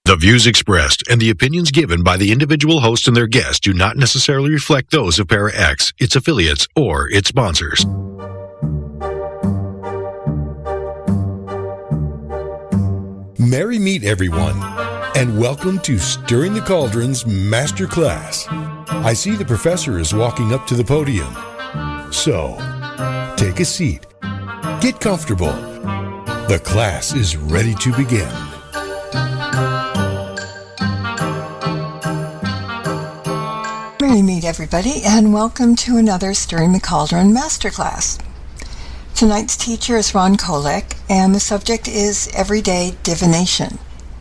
The views expressed and the opinions given by the individual host and their guests do not necessarily reflect those of Para X, its affiliates, or its sponsors. Merry meet everyone, and welcome to Stirring the Cauldron's Masterclass. I see the professor is walking up to the podium. So, take a seat, get comfortable. The class is ready to begin. Merry meet everybody, and welcome to another Stirring the Cauldron Masterclass. Tonight's teacher is Ron Kolek, and the subject is Everyday Divination.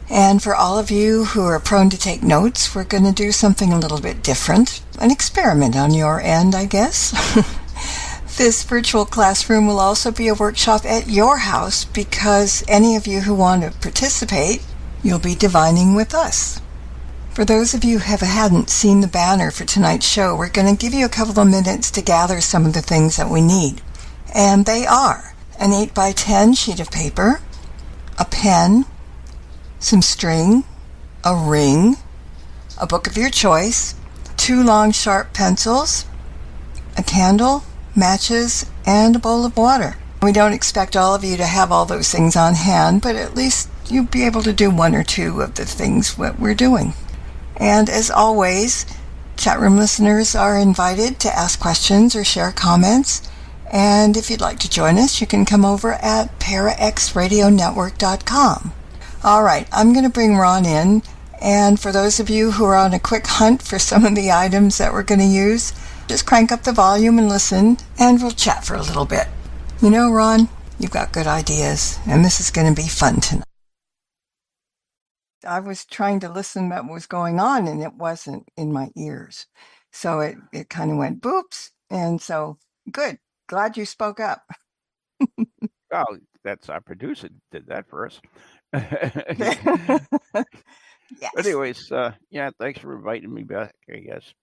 And for all of you who are prone to take notes, we're going to do something a little bit different. An experiment on your end, I guess. This virtual classroom will also be a workshop at your house because any of you who want to participate, you'll be divining with us. For those of you who hadn't seen the banner for tonight's show, we're going to give you a couple of minutes to gather some of the things that we need. And they are an 8x10 sheet of paper, a pen, some string, a ring, a book of your choice, 2 long sharp pencils, a candle, matches, and a bowl of water. We don't expect all of you to have all those things on hand, but at least you'll be able to do 1 or 2 of the things that we're doing. And as always, chat room listeners are invited to ask questions or share comments. And if you'd like to join us, you can come over at paraxradionetwork.com. All right, I'm going to bring Ron in. And for those of you who are on a quick hunt for some of the items that we're going to use, just crank up the volume and listen, and we'll chat for a little bit. You know, Ron, you've got good ideas, and this is going to be fun tonight. I was trying to listen what was going on, and it wasn't in my ears. So it kind of went boops. And so, good. Glad you spoke up. Well, that's our producer did that for us. Yes. Anyways, yeah, thanks for inviting me back, I guess.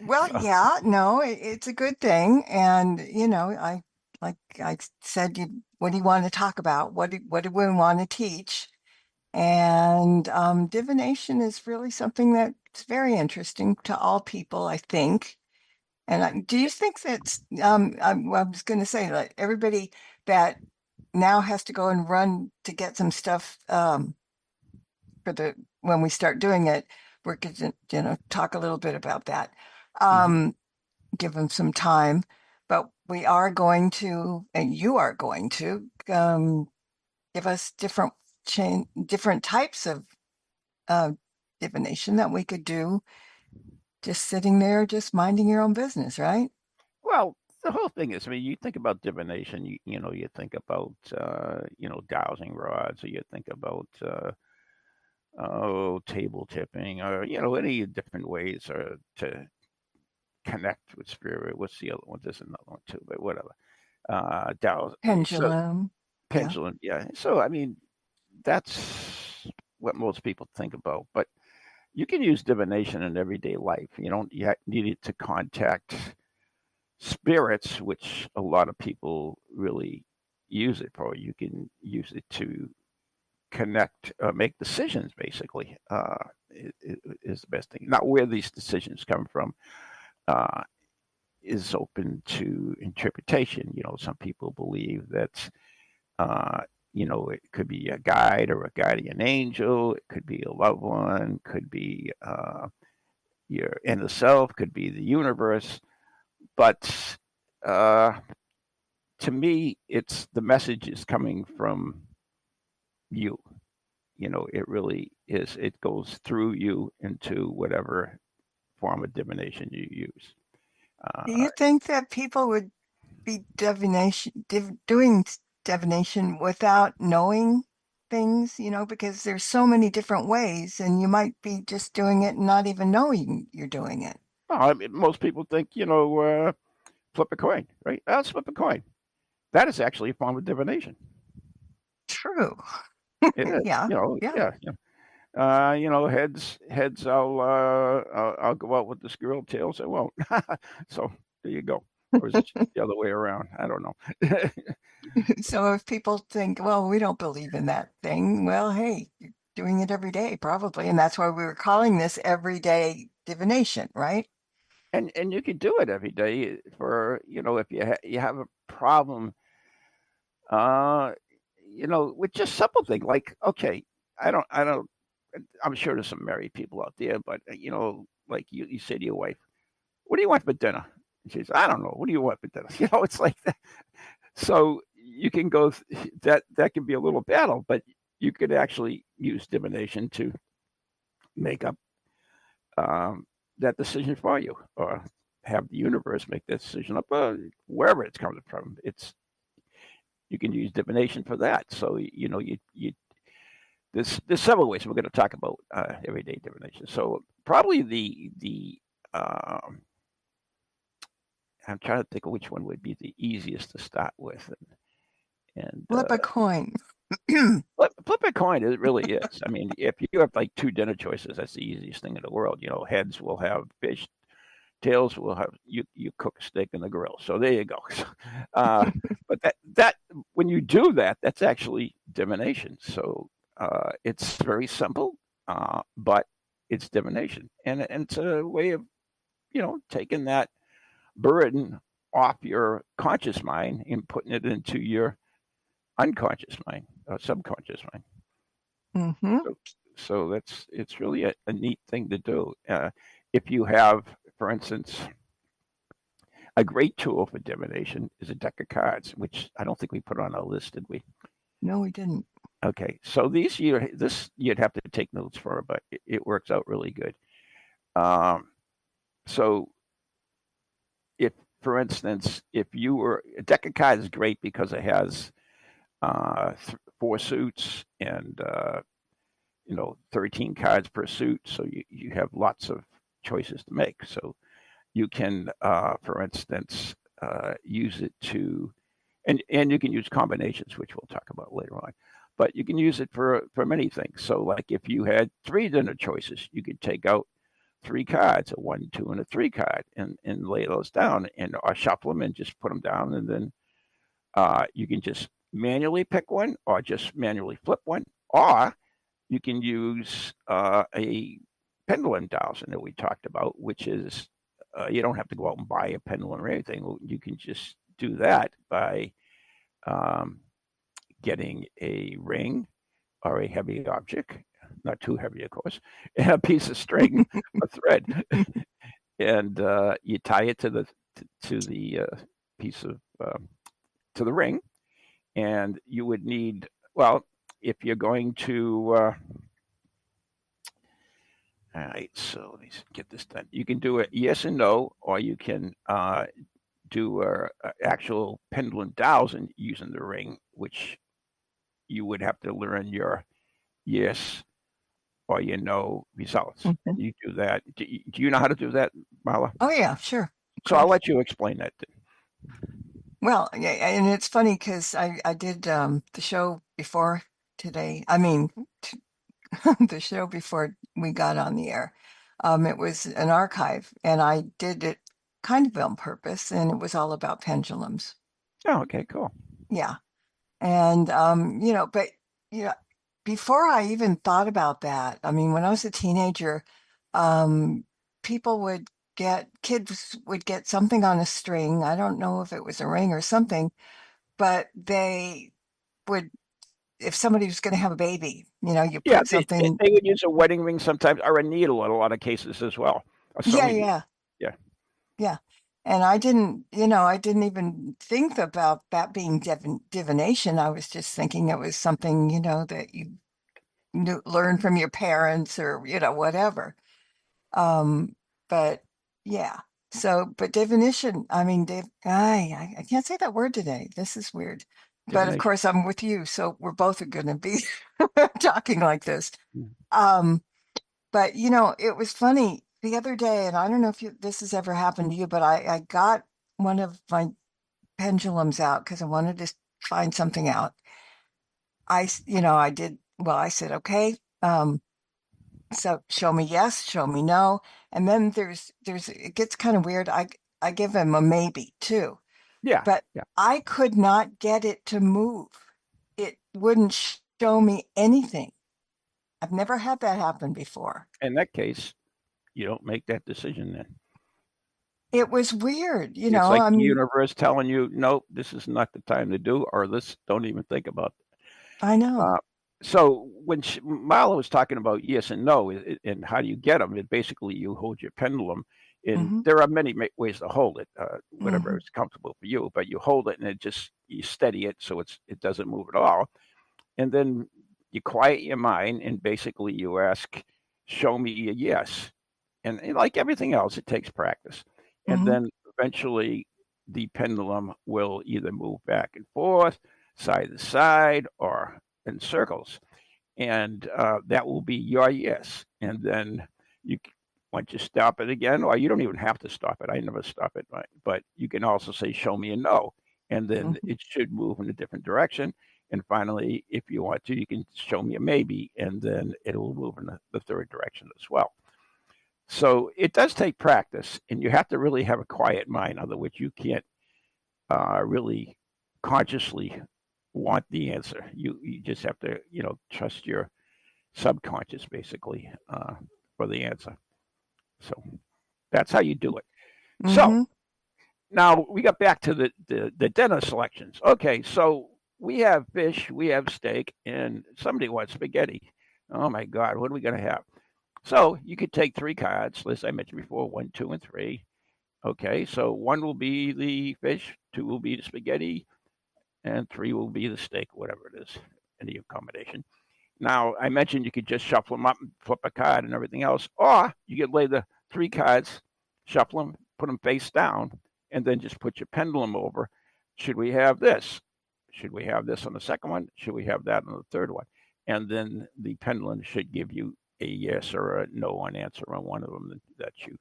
Well, yeah, no, it's a good thing. And, you know, like I said, what do you want to talk about? What do we want to teach? And divination is really something that's very interesting to all people, I think. And do you think that's, I was going to say, like, everybody that now has to go and run to get some stuff when we start doing it, we're going to, talk a little bit about that. Give them some time. But we are going to, and you are going to, give us different types of divination that we could do just sitting there, just minding your own business, right? Well, the whole thing is, I mean, you think about divination, you think about, dowsing rods, or you think about, table tipping, or, any different ways to connect with spirit. What's the other one? There's another one too, but whatever. Pendulum. Pendulum, yeah. So, I mean, that's what most people think about. But you can use divination in everyday life. You don't need it to contact spirits, which a lot of people really use it for. You can use it to connect, make decisions, basically, is the best thing. Now, where these decisions come from is open to interpretation. Some people believe that it could be a guide or a guardian angel. It could be a loved one. Could be your inner self. Could be the universe. But to me, it's the message is coming from you. It really is. It goes through you into whatever form of divination you use. Do you think that people would be doing divination without knowing things, because there's so many different ways, and you might be just doing it and not even knowing you're doing it? I mean, most people think, flip a coin, right? Let's flip a coin. That is actually a form of divination. True. It is. Yeah. Yeah. Heads. I'll go out with this girl. Tails, I won't. So there you go. Or is it the other way around? I don't know. So if people think, well, we don't believe in that thing, well, hey, doing it every day, probably. And that's why we were calling this everyday divination, right? And you can do it every day for, if you have a problem, uh, with just simple things like, okay, I don't, I'm sure there's some married people out there, but like you say to your wife, what do you want for dinner? And she says, I don't know. What do you want for dinner? It's like that. So you can go that can be a little battle, but you could actually use divination to make up um, that decision for you, or have the universe make that decision up wherever it's coming from. You can use divination for that. So you there's several ways we're going to talk about everyday divination. So probably the I'm trying to think of which one would be the easiest to start with, and Flip a coin. flip a coin. It really is. I mean, if you have like two dinner choices, that's the easiest thing in the world. Heads will have fish, tails will have you cook a steak in the grill. So there you go. But that when you do that, that's actually divination. So it's very simple, but it's divination, and it's a way of taking that burden off your conscious mind and putting it into your unconscious mind, subconscious mind. Mm-hmm. So it's really a neat thing to do. If you have, for instance, a great tool for divination is a deck of cards, which I don't think we put on our list, did we? No, we didn't. Okay, so this you'd have to take notes for, but it works out really good. So if, for instance, if you were a deck of cards is great because it has four suits and 13 cards per suit, so you have lots of choices to make. So you can, for instance, use it to, and you can use combinations, which we'll talk about later on. But you can use it for many things. So, like if you had three dinner choices, you could take out three cards, a one, two, and a three card, and lay those down, and or shuffle them and just put them down, and then you can just manually pick one, or just manually flip one, or you can use a pendulum dowsing that we talked about, which is you don't have to go out and buy a pendulum or anything. You can just do that by um, getting a ring or a heavy object, not too heavy, of course, and a piece of string, a thread, and you tie it to the piece of to the ring, and you would need, well, if you're going to all right, so let me get this done. You can do a yes and no, or you can do a actual pendulum dowsing using the ring, which you would have to learn your yes or your no results. Mm-hmm. You do that. Do you know how to do that, Marla? Oh, yeah, sure. So I'll let you explain that. Well, yeah, and it's funny because I did the show before today. I mean, the show before we got on the air. It was an archive, and I did it kind of on purpose, and it was all about pendulums. Oh, okay, cool. Yeah. And, but, you know, before I even thought about that, I mean, when I was a teenager, um, people would kids would get something on a string. I don't know if it was a ring or something, but they would, if somebody was going to have a baby, you Yeah, put something. they would use a wedding ring sometimes, or a needle in a lot of cases as well. A Yeah, sewing needle. yeah, Yeah. yeah. And I didn't even think about that being divination. I was just thinking it was something, that you learn from your parents or, whatever. Um, but yeah. So, but divination, I mean, I can't say that word today. This is weird. But of Divination. course, I'm with you. So we're both going to be talking like this. Mm. Um, but it was funny the other day, and I don't know if this has ever happened to you, but I got one of my pendulums out because I wanted to find something out. I did, well, I said, okay, so show me yes, show me no. And then it gets kind of weird. I give him a maybe too, Yeah. but Yeah. I could not get it to move. It wouldn't show me anything. I've never had that happen before. In that case, you don't make that decision then. It was weird, you It's know. like I the mean, universe telling you, nope, this is not the time to do, or this, don't even think about it. I know. So when Marla was talking about yes and no, and how do you get them, it basically you hold your pendulum, and Mm-hmm. there are many ways to hold it, whatever Mm-hmm. is comfortable for you. But you hold it, and you steady it so it doesn't move at all, and then you quiet your mind, and basically you ask, "Show me a yes," and like everything else, it takes practice, and Mm-hmm. then eventually the pendulum will either move back and forth, side to side, or in circles, and that will be your yes. And then you, once you stop it again, or you don't even have to stop it. I never stop it, but you can also say, "Show me a no," and then Mm-hmm. it should move in a different direction. And finally, if you want to, you can show me a maybe, and then it will move in the third direction as well. So it does take practice, and you have to really have a quiet mind, other which you can't really consciously want the answer. You just have to trust your subconscious basically for the answer. So that's how you do it. So Mm-hmm. now we got back to the dinner selections. Okay, so we have fish, we have steak, and somebody wants spaghetti. Oh my God, what are we gonna have? So you could take three cards, as I mentioned before, 1, 2, and 3. Okay, so 1 will be the fish, 2 will be the spaghetti, and 3 will be the steak, whatever it is, any accommodation. Now, I mentioned you could just shuffle them up and flip a card and everything else, or you could lay the 3 cards, shuffle them, put them face down, and then just put your pendulum over. Should we have this? Should we have this on the second one? Should we have that on the third one? And then the pendulum should give you a yes or a no on answer on one of them that you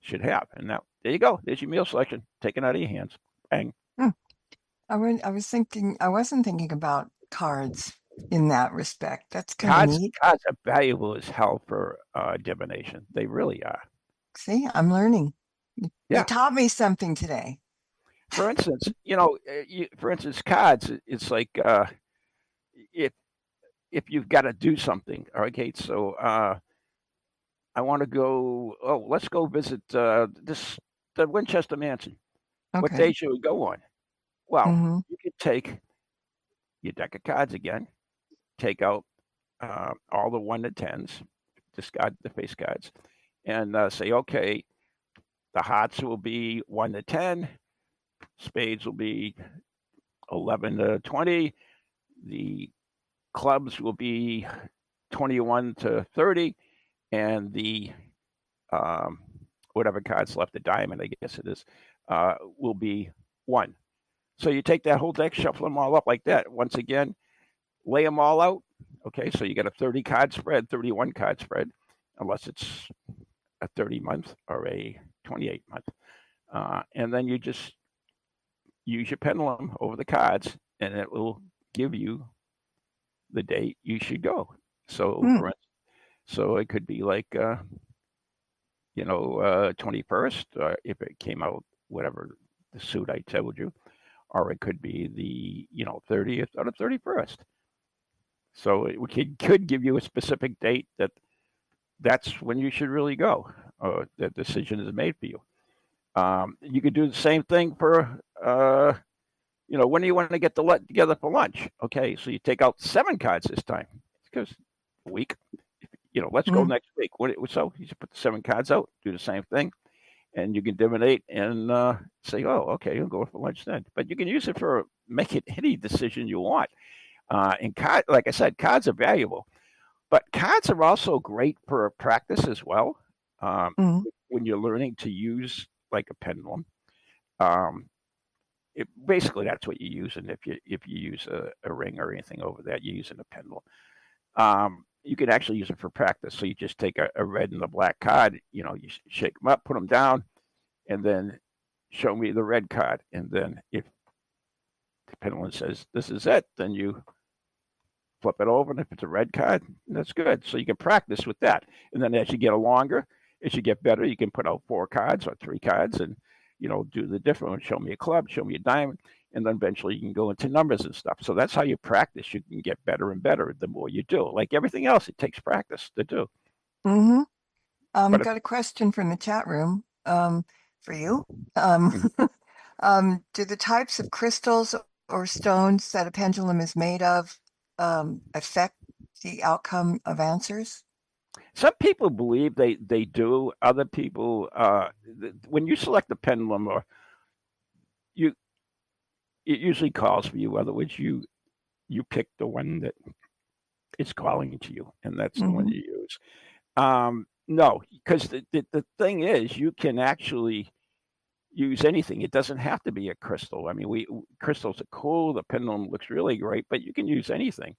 should have. And now, there you go. There's your meal selection taken out of your hands. Bang. I wasn't thinking about cards in that respect. That's kind of Cards, neat. cards are valuable as hell for divination. They really are. See, I'm learning. You Yeah. taught me something today. For instance, for instance, cards. It's like if if you've got to do something. Okay, so I want to go. Oh, let's go visit the Winchester Mansion. What Okay. day should we go on? Well, Mm-hmm. you could take your deck of cards again, take out all the 1 to 10s, discard the face cards, and say, okay, the hearts will be 1 to 10, spades will be 11 to 20, the clubs will be 21 to 30, and the um, whatever cards left, the diamond, I guess it is, will be 1. So you take that whole deck, shuffle them all up like that. Once again, lay them all out. Okay, so you got a 30 card spread, 31 card spread, unless it's a 30 month or a 28 month. And then you just use your pendulum over the cards, and it will give you the date you should go. So, Hmm. for instance, so it could be like 21st, if it came out whatever the suit I told you, or it could be the 30th or the 31st. So it could give you a specific date that's when you should really go. That decision is made for you. You could do the same thing for when do you want to get together for lunch? Okay, so you take out 7 cards this time because a week. Let's go Mm. next week. So you just put the 7 cards out, do the same thing, and you can divinate and say, oh, okay, you'll go for lunch then. But you can use it for make it any decision you want. And like I said, cards are valuable, but cards are also great for practice as well. Um, Mm. when you're learning to use like a pendulum, um, basically that's what you use. And if you use a ring or anything over that, you're using a pendulum. You can actually use it for practice. So you just take a red and a black card, you shake them up, put them down, and then show me the red card. And then if the pendulum says this is it, then you flip it over. And if it's a red card, that's good. So you can practice with that. And then as you get longer, as you get better, you can put out 4 cards or 3 cards and do the different one. Show me a club, show me a diamond. and then eventually you can go into numbers and stuff. So that's how you practice. You can get better and better the more you do. Like everything else, it takes practice to do. Mm-hmm. But Got a question from the chat room for you. Mhm. Do the types of crystals or stones that a pendulum is made of affect the outcome of answers? Some people believe they do. Other people, when you select a pendulum, or you, it usually calls for you. In other words, you pick the one that is calling to you, and that's the one Mm-hmm. you use. No, because the thing is, you can actually use anything. It doesn't have to be a crystal. I mean, we crystals are cool. The pendulum looks really great, but you can use anything.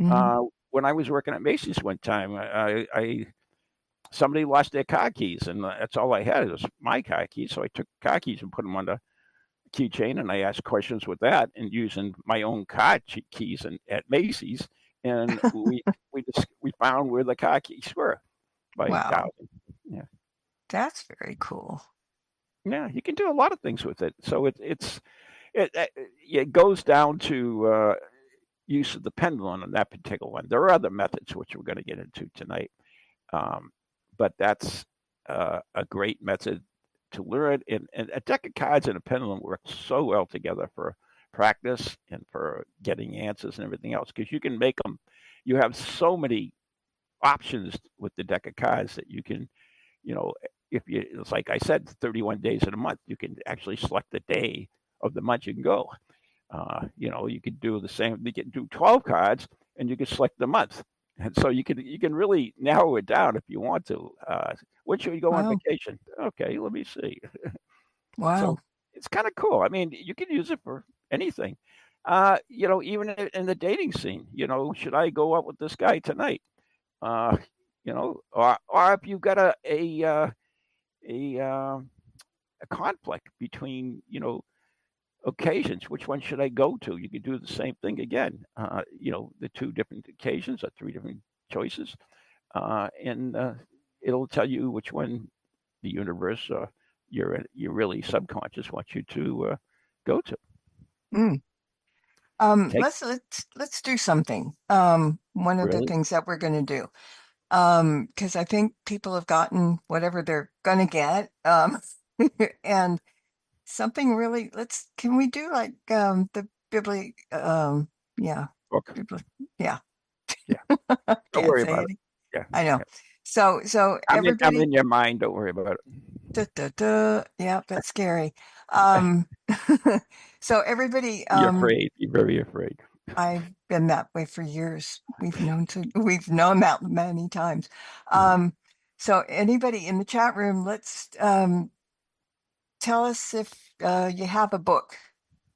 Mm-hmm. When I was working at Macy's one time, I somebody lost their car keys, and that's all I had was my car keys. So I took car keys and put them on the keychain, and I asked questions with that, and using my own car keys at Macy's, and we found where the car keys were by Wow, dialing. Yeah, that's very cool. yeah, you can do a lot of things with it. So it goes down to use of the pendulum on that particular one. There are other methods which we're going to get into tonight, um, but that's a great method to learn. And a deck of cards and a pendulum work so well together for practice and for getting answers and everything else, because you can make them. You have so many options with the deck of cards that you can, you know, if you, it's like I said, 31 days in a month, you can actually select the day of the month you can go. You could do the same. You can do 12 cards, and you can select the month, and so you can really narrow it down if you want to. When should we go on Wow, vacation? Okay, let me see. wow. So it's kind of cool. I mean, you can use it for anything. Even in the dating scene. Should I go out with this guy tonight? Uh, or if you've got a a conflict between occasions. Which one should I go to? You could do the same thing again. The two different occasions or three different choices, and it'll tell you which one the universe or your really subconscious wants you to go to. Mm. Take Let's do something. One of the really. things that we're going to do, because I think people have gotten whatever they're going to get, and something really. Can we do like the yeah, Book. yeah. Yeah. Don't Can't worry say about it. it. Yeah. I know. Yeah. So I'm everybody, in your mind. Don't worry about it. yeah, that's scary. Um, so everybody, You're afraid. You're very afraid. I've been that way for years. We've known that many times. Mhm. So anybody in the chat room, let's tell us if you have a book.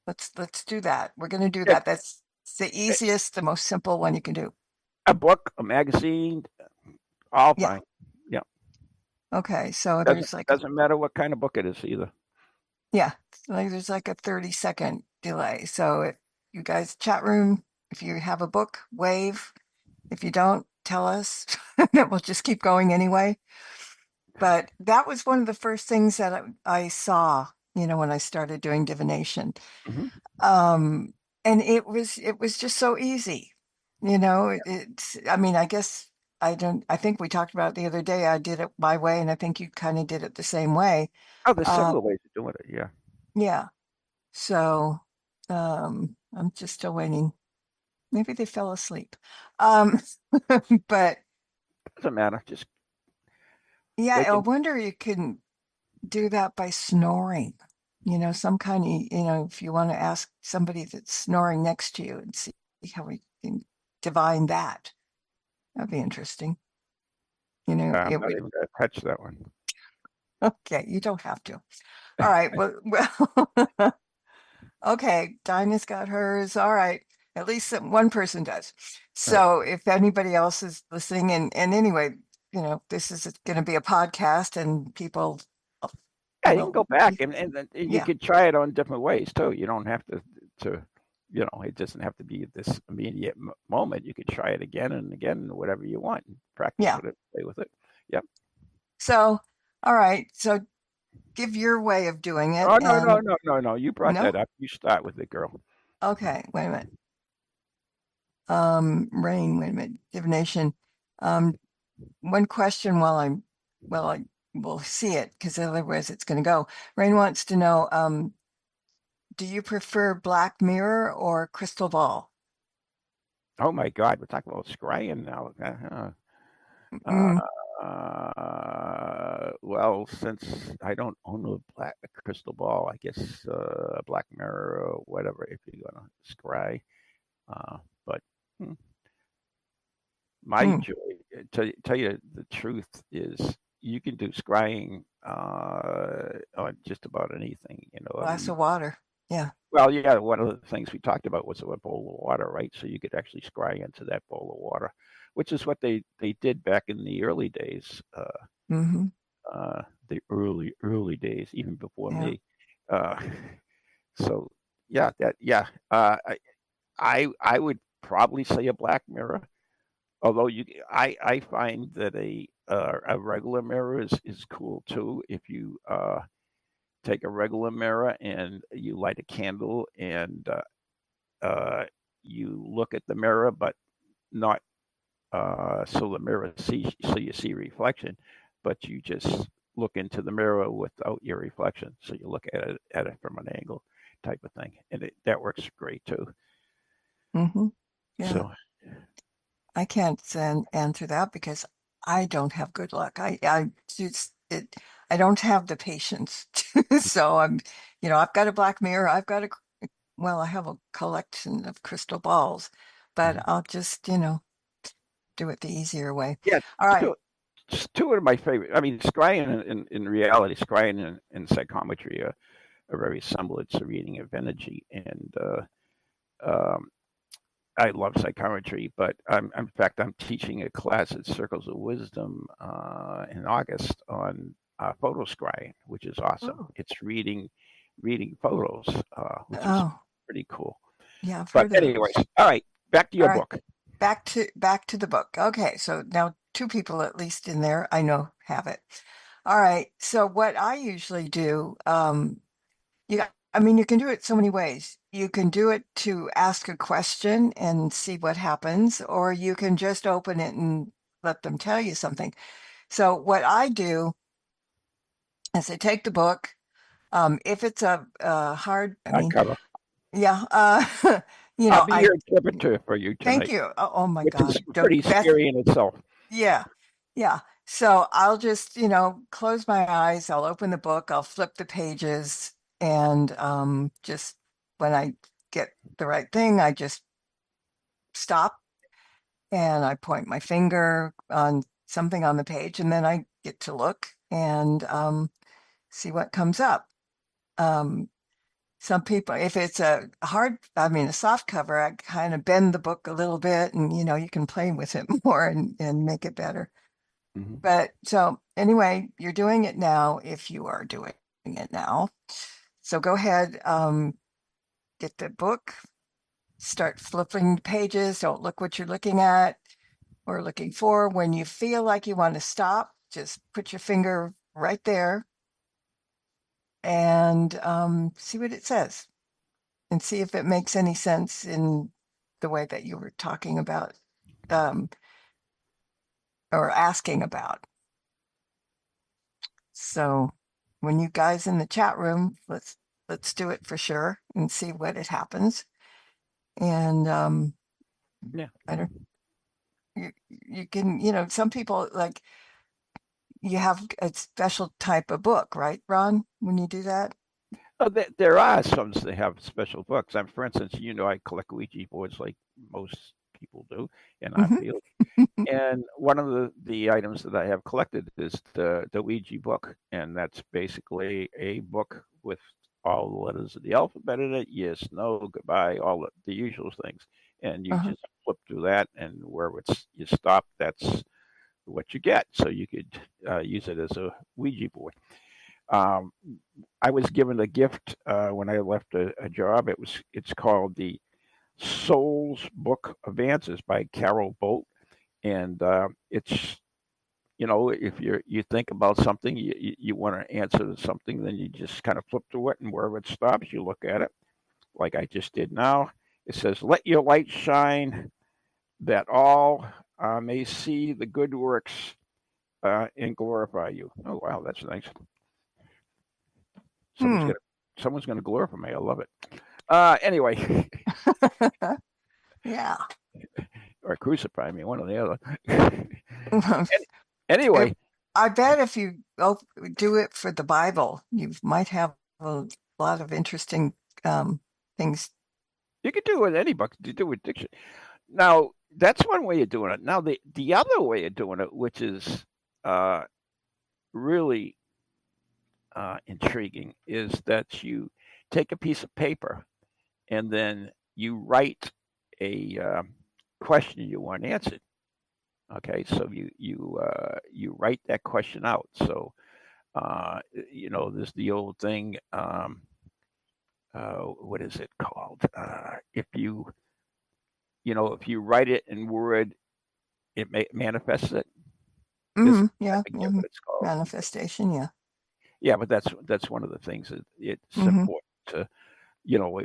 Let's do that. We're going to do Yeah, that. That's the easiest, the most simple one you can do. a book, a magazine, all Yeah. fine. Yeah. Okay. So Doesn't there's like doesn't matter what kind of book it is either. yeah, there's like a 30-second delay. So if you guys chat room, if you have a book, wave. If you don't, tell us. That we'll just keep going anyway. But that was one of the first things that I saw, when I started doing divination. Hmm. Um, and it was just so easy. I mean, I guess I think we talked about it the other day. I did it my way, and I think you kind of did it the same way. Oh, there's Um, several ways of doing it. Yeah. yeah. So I'm just still waiting. Maybe they fell asleep. Um, but Doesn't matter. Just yeah, they I can. wonder you can do that by snoring. Some kind of, if you want to ask somebody that's snoring next to you and see how we can divine that. That'd be interesting. I'm It not would, even gonna touch that one. okay, you don't have to. All right, well, okay, Dinah's got hers. All right, at least one person does. All right. So if anybody else is listening, and anyway, this is going to be a podcast, and people Yeah, you can will, go back and you yeah, could try it on different ways too. You don't have to it doesn't have to be this immediate moment. You could try it again and again, whatever you want, and practice yeah. with it, play with it. Yep. So, all right. So give your way of doing it. Oh, And no. You brought no? that up. You start with it, girl. Okay, wait a minute. Rain, wait a minute. Divination. One question I will see it because otherwise it's going to go. Rain wants to know, do you prefer Black Mirror or Crystal Ball? Oh my God, we're talking about scrying now. Mm, Well, since I don't own a crystal ball, I guess a black mirror or whatever if you're gonna scry. But hmm, my mm, joy, tell you the truth is, you can do scrying on just about anything. I mean, glass of water. Yeah. well, yeah, one of the things we talked about was a bowl of water, right? So you could actually scry into that bowl of water, which is what they did back in the early days. Mm-hmm. The early days, even before Yeah. me. Uh, so yeah, that yeah. I would probably say a black mirror, although I find that a regular mirror is cool too. If you take a regular mirror and you light a candle and uh, you look at the mirror, but not so the mirror sees, so you see reflection, but you just look into the mirror without your reflection. So you look at it from an angle, type of thing, and that works great too. Mm-hmm. Yeah. So I can't answer that because I don't have good luck. I just it I don't have the patience. So I've got a black mirror. I have a collection of crystal balls, but mhm. I'll just, do it the easier way. Yeah, All right. two, two of my favorite. I mean, scrying in reality, scrying in psychometry are very similar to reading of energy, and um, I love psychometry, but in fact, I'm teaching a class at Circles of Wisdom in August on photo scrying, which is awesome. Oh, It's reading photos, which is oh, pretty cool. yeah, I've But heard of anyways, those. all right, back to All your right. book. Back to the book. Okay, so now two people at least in there I know have it. All right. So what I usually do, you can do it so many ways. You can do it to ask a question and see what happens, or you can just open it and let them tell you something. So what I do is I take the book. If it's a hard, Hardcover. yeah, I'll be I your interpreter for you thank tonight, you. Oh my which is God, pretty that's scary in itself. yeah, yeah. So I'll just, close my eyes. I'll open the book. I'll flip the pages, and just when I get the right thing, I just stop and I point my finger on something on the page, and then I get to look and see what comes up. Um, some people, if it's a soft cover, I kind of bend the book a little bit, and you can play with it more and make it better. Hmm. But so anyway, you're doing it now if you are doing it now. So go ahead, get the book, start flipping the pages. Don't look what you're looking at or looking for. When you feel like you want to stop, just put your finger right there and see what it says and see if it makes any sense in the way that you were talking about um, or asking about. So when you guys in the chat room, let's do it for sure and see what it happens. And Yeah. I don't you can, some people like you have a special type of book, right, Ron, when you do that? Oh, there are some that have special books. For instance, I collect Ouija boards like most people do in our Hmm. field. And one of the items that I have collected is the Ouija book, and that's basically a book with all the letters of the alphabet in it. Yes, no, goodbye, all the usual things. And you Uh-huh. just flip through that, and where you stop, that's what you get. So you could use it as a Ouija board. Um, I was given a gift when I left a job. It's called the Soul's Book of Answers by Carol Bolt, and it's if you think about something, you want to answer to something, then you just kind of flip through it, and wherever it stops, you look at it, like I just did now. It says, "Let your light shine, that all may see the good works and glorify you." Oh wow, that's nice. Someone's Hmm. gonna someone's gonna glorify me. I love it. Anyway, Yeah. or crucify me, one or the other. Anyway, I bet if you do it for the Bible, you might have a lot of interesting things. you could do it with any book. You do it with diction. Now, that's one way of doing it. Now, the other way of doing it, which is uh, really intriguing, is that you take a piece of paper and then you write a question you want answered. Okay, so you write that question out. So there's the old thing. What is it called? If you write it in Word, it manifests it. This I Yeah. forget what it's called. Manifestation. Yeah. Yeah, but that's one of the things that it's Hmm. important to.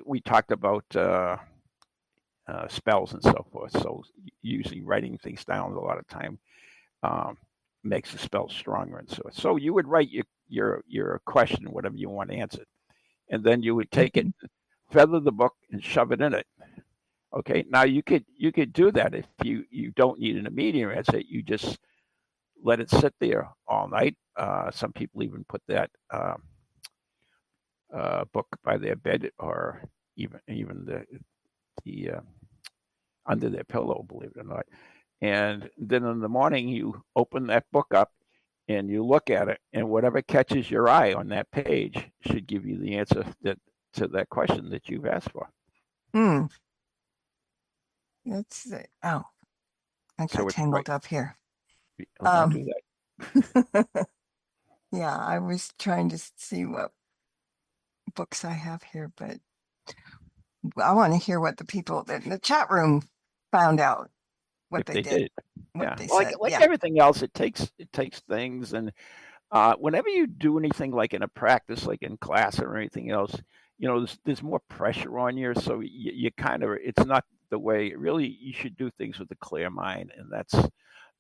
We talked about spells and so forth. So usually writing things down a lot of time um, makes the spell stronger and so forth. So you would write your question, whatever you want answered, and then you would take it, feather the book, and shove it in it. Okay. Now you could do that if you don't need an immediate answer. You just let it sit there all night. Some people even put that book by their bed, or even the under their pillow, believe it or not. And then in the morning, you open that book up and you look at it, and whatever catches your eye on that page should give you the answer to that question that you've asked for. Hmm. I So got it's right. tangled up here. Oh, don't do that. Yeah, I was trying to see what books I have here, but I want to hear what the people in the chat room found out, what If they they did, did, what yeah. they Well, like said. like Yeah. everything else, it takes things, and whenever you do anything like in a practice, like in class or anything else, there's more pressure on you. So you kind of, it's not the way, really, you should do things with a clear mind. And that's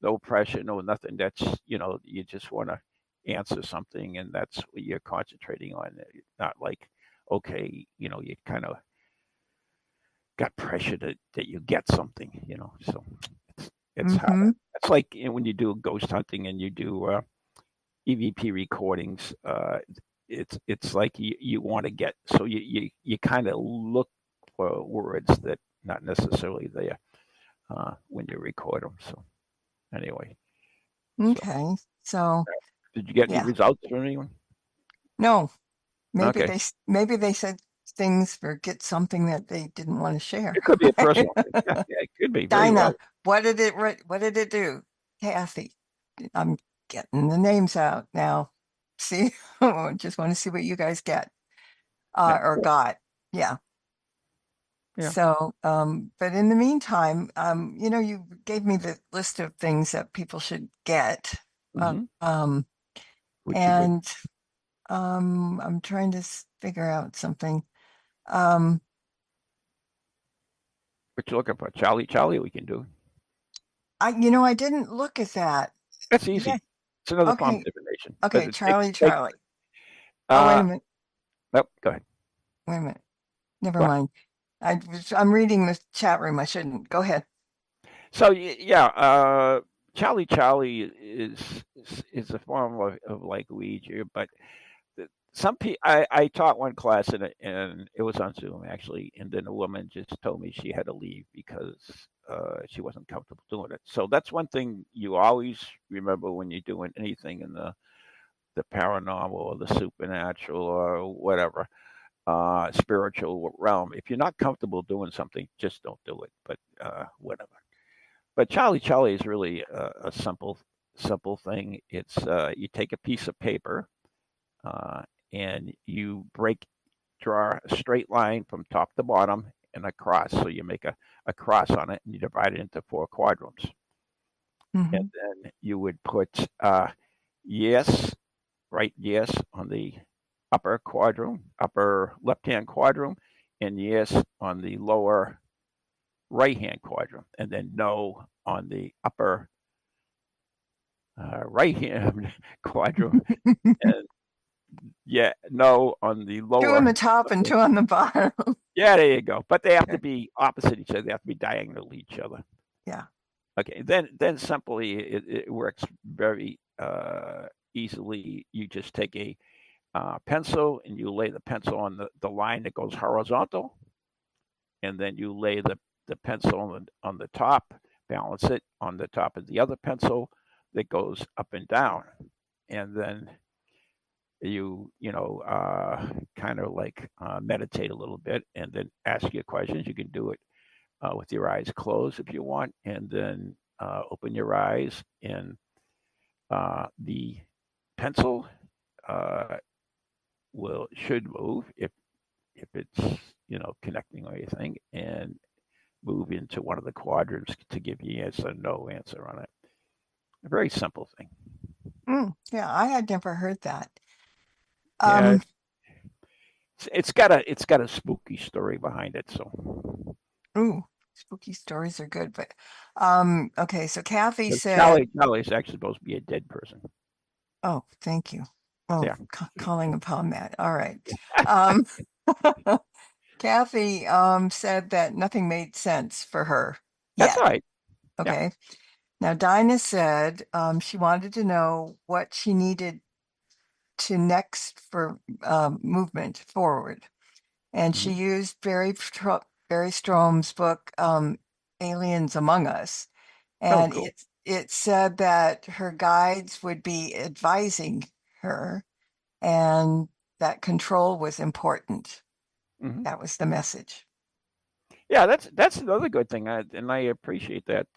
no pressure, no nothing. That's, you just want to answer something, and that's what you're concentrating on. Not like, okay, you kind of got pressure that you get something. So it's how, Mm-hmm. it's like when you do ghost hunting and you do EVP recordings. It's like you want to get, so you kind of look for words that not necessarily there when you record them. So anyway, so Okay. So did you get any yeah, results from anyone? no, Okay, maybe they said things or get something that they didn't want to share. it could be a personal thing. Yeah, yeah, it could be very well. Dinah, what did it do? Kathy, I'm getting the names out now. See, just want to see what you guys get Yeah, or cool. got. Yeah. Yeah. So, but in the meantime, you gave me the list of things that people should get. Hmm. Um, Which you would, and I'm trying to figure out something. Um, what you looking for? Charlie, we can do. I didn't look at that. That's Yeah. easy. It's another form of Okay. divination, but Okay. it takes Charlie, take. Charlie. Oh, wait Uh, a minute. nope. Go ahead. Wait a minute. Never Go ahead. mind. I'm reading the chat room. I shouldn't. Go ahead. So yeah, Charlie is a form of like Ouija, but some people, I taught one class and it was on Zoom actually, and then a woman just told me she had to leave because she wasn't comfortable doing it. So that's one thing you always remember when you're doing anything in the paranormal or the supernatural or whatever spiritual realm. If you're not comfortable doing something, just don't do it. But whatever. But Charlie is really a simple thing. It's you take a piece of paper uh, and you draw a straight line from top to bottom and a cross. So you make a cross on it and you divide it into four quadrants. and Mm-hmm. then you would put yes, right yes on the upper left-hand quadrant, and yes on the lower right-hand quadrant, and then no on the upper right-hand quadrant, and yeah, no on the Two on the lower. top and two on the bottom. Yeah, there you go. But they have to Okay. be opposite each other. They have to be diagonal each other. Yeah. Okay. Then simply it works very easily. You just take a pencil and you lay the pencil on the line that goes horizontal, and then you lay the pencil on the top, balance it on the top of the other pencil that goes up and down, and then kind of like meditate a little bit and then ask your questions. You can do it with your eyes closed if you want, and then open your eyes, and the pencil uh, should move if it's connecting or anything, and move into one of the quadrants to give you yes or no answer on it. A very simple thing. Yeah, I had never heard that. Yeah, Um, it's got a spooky story behind it. So ooh, spooky stories are good, but okay, so Kathy said, Charlie's actually supposed to be a dead person. oh, thank you. Oh, Yeah. calling upon that. All right. Kathy said that nothing made sense for her That's all yet. right. Yeah. Okay. Now Dinah said she wanted to know what she needed to next for movement forward. And she Mhm. used Barry Strom's book, Aliens Among Us. Oh, And cool. it said that her guides would be advising her and that control was important. Hmm. That was the message. Yeah, that's another good thing, and I appreciate that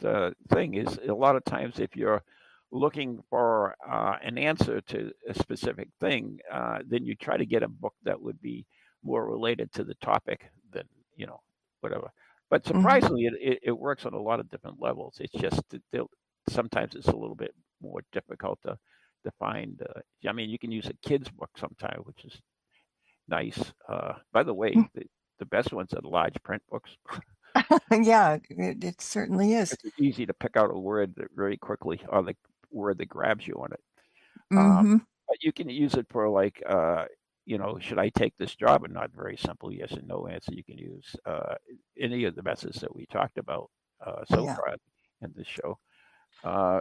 thing. Is a lot of times if you're looking for an answer to a specific thing, then you try to get a book that would be more related to the topic than whatever. But Hmm. surprisingly, it works on a lot of different levels. It's just that sometimes it's a little bit more difficult to find. I mean, you can use a kid's book sometimes, which is nice. By the way, the best ones are the large print books. Yeah, it certainly is. It's easy to pick out a word that very quickly, or the word that grabs you on it. Hmm. But you can use it for like, should I take this job? And not very simple yes and no answer. You can use any of the methods that we talked about so Yeah. far in this show. Uh,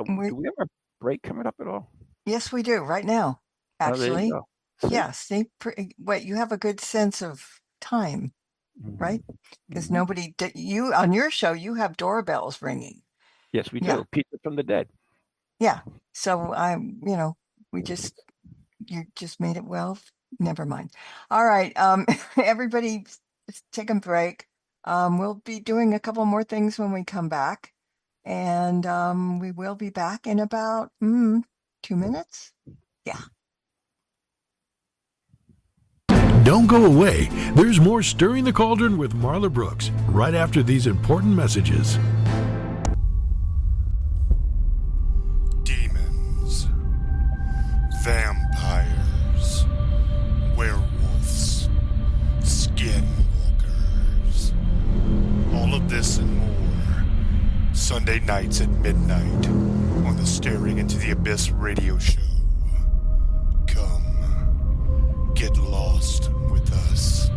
We do we have a break coming up at all? Yes, we do right now, Oh, there you actually. go. See? Yeah, see, wait, you have a good sense of time, Hmm. right? Because Hmm. nobody you on your show, you have doorbells ringing. Yes, we Yeah, do. Pizza from the dead. yeah. So we you just made it well. Never mind. All right. Everybody just take a break. We'll be doing a couple more things when we come back. And we will be back in about 2 minutes. Yeah. Don't go away. There's more Stirring the Cauldron with Marla Brooks right after these important messages. Demons, vampires, werewolves, skinwalkers. All of this and more. Sunday nights at midnight on the Staring Into the Abyss radio show. Come, get lost with us.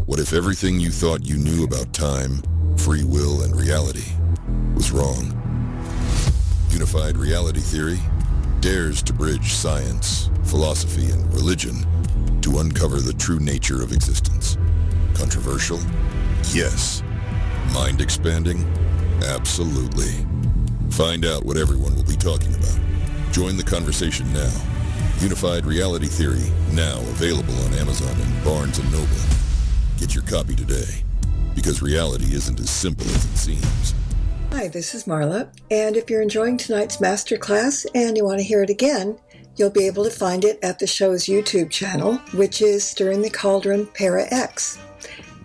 What if everything you thought you knew about time, free will, and reality was wrong? Unified reality theory dares to bridge science, philosophy, and religion to uncover the true nature of existence. Controversial? Yes. Mind-expanding? Absolutely. Find out what everyone will be talking about. Join the conversation now. Unified Reality Theory, now available on Amazon and Barnes & Noble. Get your copy today, because reality isn't as simple as it seems. Hi, this is Marla, and if you're enjoying tonight's masterclass and you want to hear it again, You'll be able to find it at the show's YouTube channel, which is Stirring the Cauldron Para X.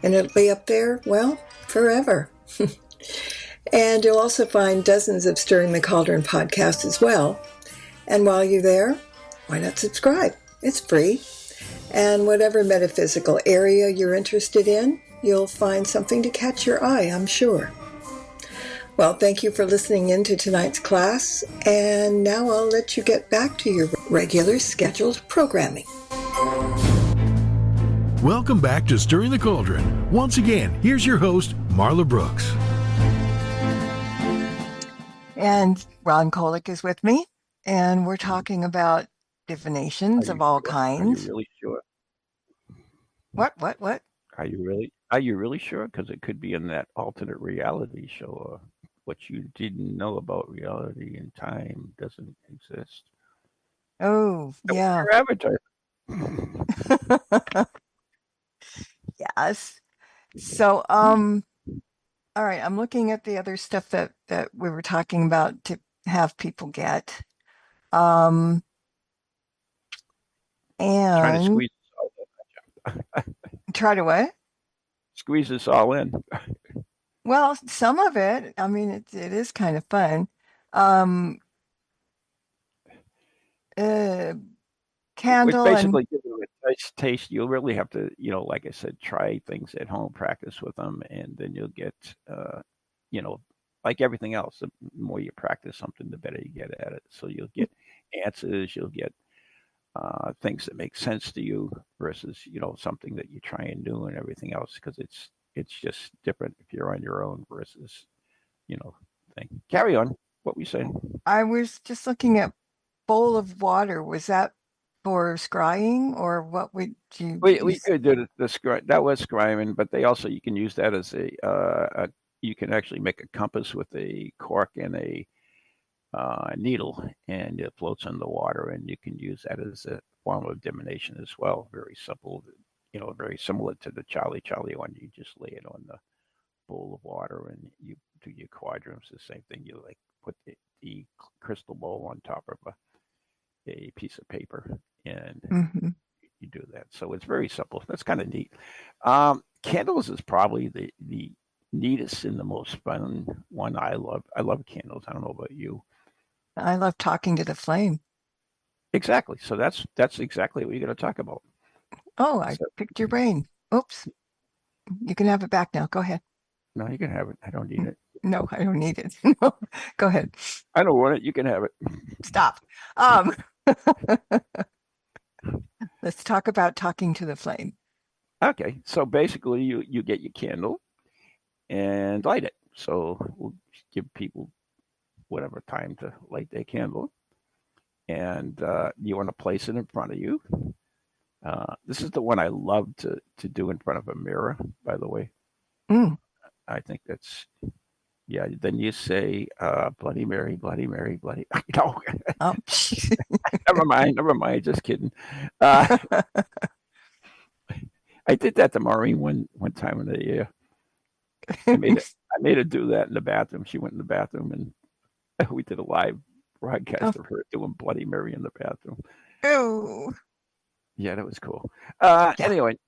And it'll be up there, well, forever. And you'll also find dozens of Stirring the Cauldron podcasts as well. And while you're there, why not subscribe? It's free. And whatever metaphysical area you're interested in, you'll find something to catch your eye, I'm sure. Well, thank you for listening in to tonight's class, and now I'll let you get back to your regular scheduled programming. Welcome back to Stirring the Cauldron. Once again, here's your host, Marla Brooks. And Ron Kolek is with me, and we're talking about divinations of all kinds. Are you really sure? What? Are you really sure? Because it could be in that alternate reality show. Or what you didn't know about reality and time doesn't exist. Oh, yeah. Your avatar. Yes. So, all right, I'm looking at the other stuff that we were talking about to have people get. Trying to And squeeze this all in. try to what? Squeeze this all in. Well, some of it, I mean, it is kind of fun. Candle Which and basically gives you a nice taste. You'll really have to, like I said, try things at home, practice with them, and then you'll get, like everything else, the more you practice something, the better you get at it. So you'll get answers, you'll get things that make sense to you versus, something that you try and do and everything else, because it's just different if you're on your own versus, thing. Carry on. What we saying? I was just looking at bowl of water. Was that for scrying, or what would you We could do the scry. That was scrying, but you can use that as you can actually make a compass with a cork and a needle, and it floats in the water, and you can use that as a form of divination as well. Very simple, very similar to the Charlie one. You just lay it on the bowl of water, and you do your quadrants. The same thing. You put the crystal bowl on top of a piece of paper, and you do that. So it's very simple. That's kind of neat. Candles is probably the neatest and the most fun one. I love candles. I don't know about you. I love talking to the flame. Exactly. So that's exactly what you're going to talk about. Oh, I picked your brain. Oops. You can have it back now. Go ahead. No, you can have it. I don't need it. No, I don't need it. No. Go ahead. I don't want it. You can have it. Stop. Let's talk about talking to the flame. Okay. So basically you get your candle and light it. So we'll give people whatever time to light their candle. And you want to place it in front of you. This is the one I love to do in front of a mirror, by the way. I think that's, yeah. Then you say, Bloody Mary, Bloody Mary, Bloody. No, Oh. never mind. Just kidding. I did that to Maureen one time in the year. I made her do that in the bathroom. She went in the bathroom, and we did a live broadcast of her doing Bloody Mary in the bathroom. Oh. Yeah, that was cool. Yeah. Anyway,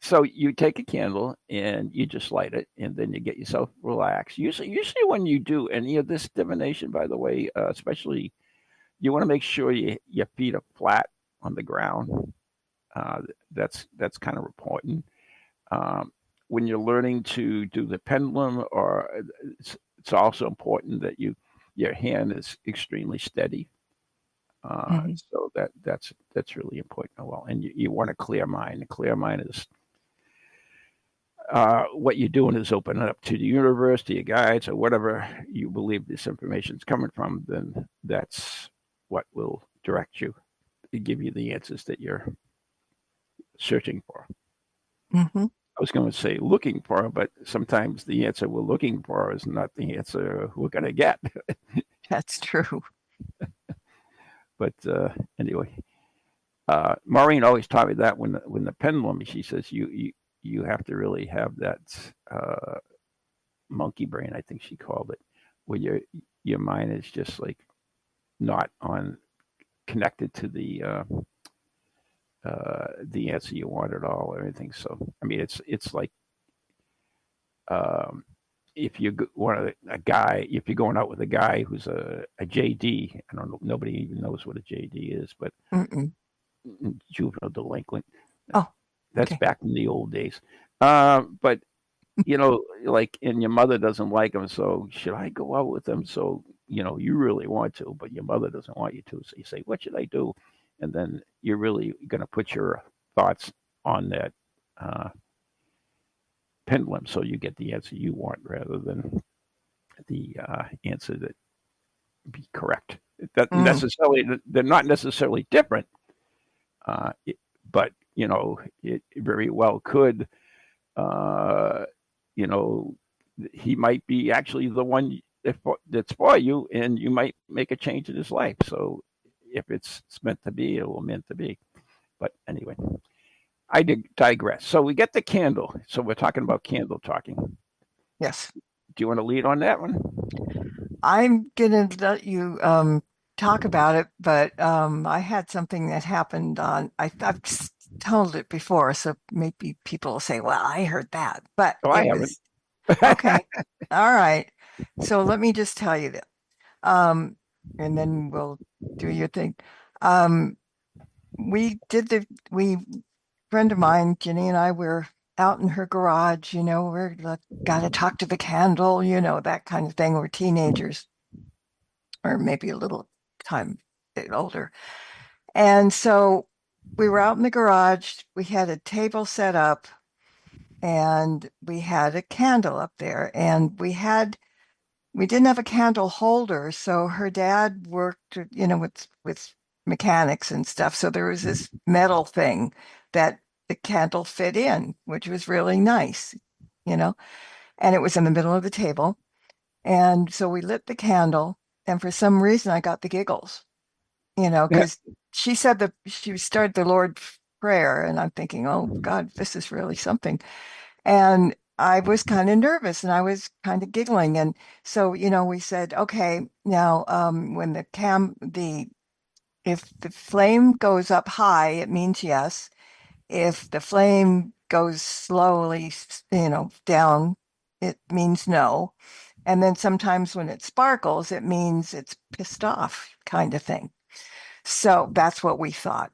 so you take a candle and you just light it, and then you get yourself relaxed. Usually when you do any of this divination, by the way, especially you want to make sure your feet are flat on the ground. That's kind of important. When you're learning to do the pendulum, or it's also important that your hand is extremely steady. So that's really important as well. And you want a clear mind. A clear mind is what you're doing is opening up to the universe, to your guides, or whatever you believe this information is coming from. Then that's what will direct you, to give you the answers that you're searching for. I was going to say looking for, but sometimes the answer we're looking for is not the answer we're going to get. That's true. But anyway, Maureen always taught me that when the pendulum, she says you have to really have that monkey brain, I think she called it, where your mind is just like not on connected to the answer you want at all or anything. So I mean, it's like um, if you want a guy, if you're going out with a guy who's a JD, I don't know, nobody even knows what a JD is, but Mm-mm. juvenile delinquent. Oh, That's okay. back in the old days. But like, and your mother doesn't like him, so should I go out with him? So you really want to, but your mother doesn't want you to. So you say, what should I do? And then you're really going to put your thoughts on that uh, pendulum, so you get the answer you want rather than the answer that be correct. That Mm. necessarily, they're not necessarily different, uh, it, but it very well could. Uh, you know, he might be actually the one that's for you, and you might make a change in his life. So if it's meant to be, it will meant to be. But anyway, I digress. So we get the candle. So we're talking about candle talking. Yes. Do you want to lead on that one? I'm gonna let you talk about it, but I had something that happened on I've told it before, so maybe people will say, "Well, I heard that," but Oh, I it haven't. was okay. All right. So let me just tell you that, um, and then we'll do your thing. Um, we did the we friend of mine, Jenny and I were out in her garage. We're like, got to talk to the candle, that kind of thing. We're teenagers or maybe a little time bit older. And so we were out in the garage. We had a table set up and we had a candle up there. And we didn't have a candle holder. So her dad worked, with mechanics and stuff. So there was this metal thing that the candle fit in, which was really nice, you know, and it was in the middle of the table. And so we lit the candle. And for some reason, I got the giggles. Because she said that she started the Lord's Prayer, and I'm thinking, oh God, this is really something. And I was kind of nervous and I was kind of giggling. And so, we said, okay, now when if the flame goes up high, it means yes. If the flame goes slowly, down, it means no. And then sometimes when it sparkles, it means it's pissed off, kind of thing. So that's what we thought.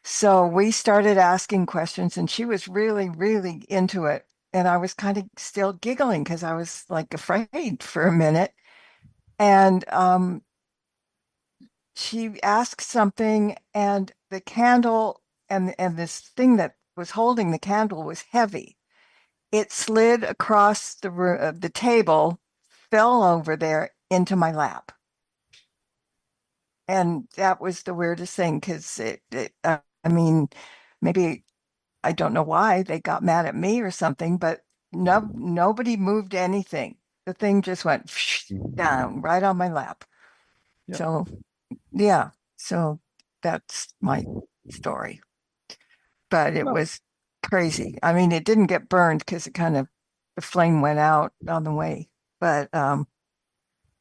So we started asking questions, and she was really, really into it. And I was kind of still giggling because I was like afraid for a minute. And she asked something, and the candle and this thing that was holding the candle was heavy. It slid across the table, fell over there into my lap. And that was the weirdest thing because I mean, maybe I don't know why they got mad at me or something, but nobody moved anything. The thing just went down right on my lap. Yeah. So, yeah, so that's my story. But it Well, was crazy. I mean, it didn't get burned because the flame went out on the way. But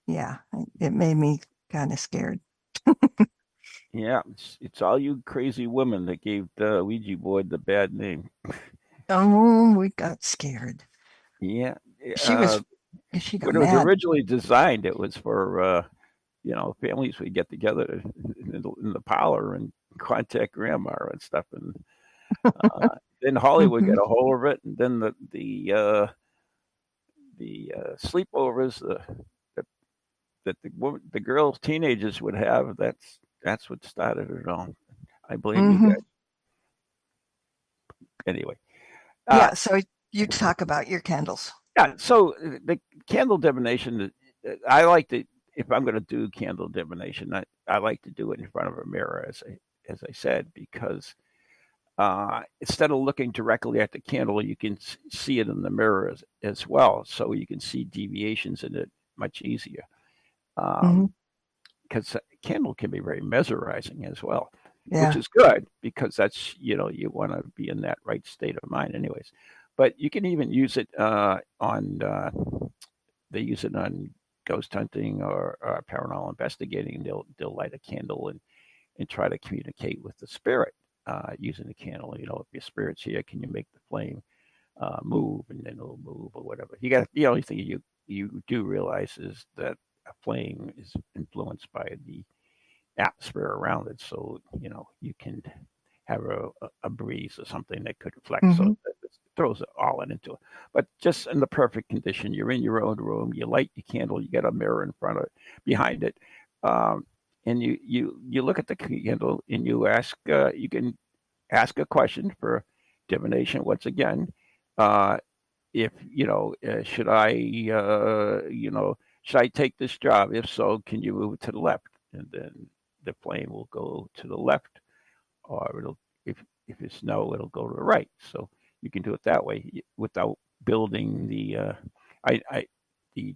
yeah, it made me kind of scared. yeah, it's all you crazy women that gave the Ouija board the bad name. Oh, we got scared. Yeah. She Uh, was, she got when it was mad. originally designed, it was for families would get together in the parlor and contact grandma and stuff, and then Hollywood Hmm. got a hold of it, and then the sleepovers that the girls teenagers would have. That's what started it all. I blame you Hmm. guys. Anyway, uh, Yeah, so you talk about your candles. yeah. So the candle divination, I like to. If I'm going to do candle divination, I like to do it in front of a mirror, as I said, because instead of looking directly at the candle, you can see it in the mirror as well. So you can see deviations in it much easier. Hmm. Because candle can be very mesmerizing as well, which Yeah. is good because that's, you want to be in that right state of mind, anyways. But you can even use it they use it on ghost hunting or paranormal investigating. They'll light a candle and try to communicate with the spirit using the candle. You know, if your spirit's here, can you make the flame move, and then it'll move or whatever. You got the only thing you do realize is that a flame is influenced by the atmosphere around it. So you know you can have a breeze or something that could reflect. So Mm-hmm. it throws it all into it. But just in the perfect condition, you're in your own room. You light your candle. You got a mirror in front of it, behind it, um, and you look at the candle and you ask. You can ask a question for divination once again. Uh, if you know, should I, should I take this job? If so, can you move it to the left? And then the flame will go to the left, or it'll if it's no, it'll go to the right. So you can do it that way without building I the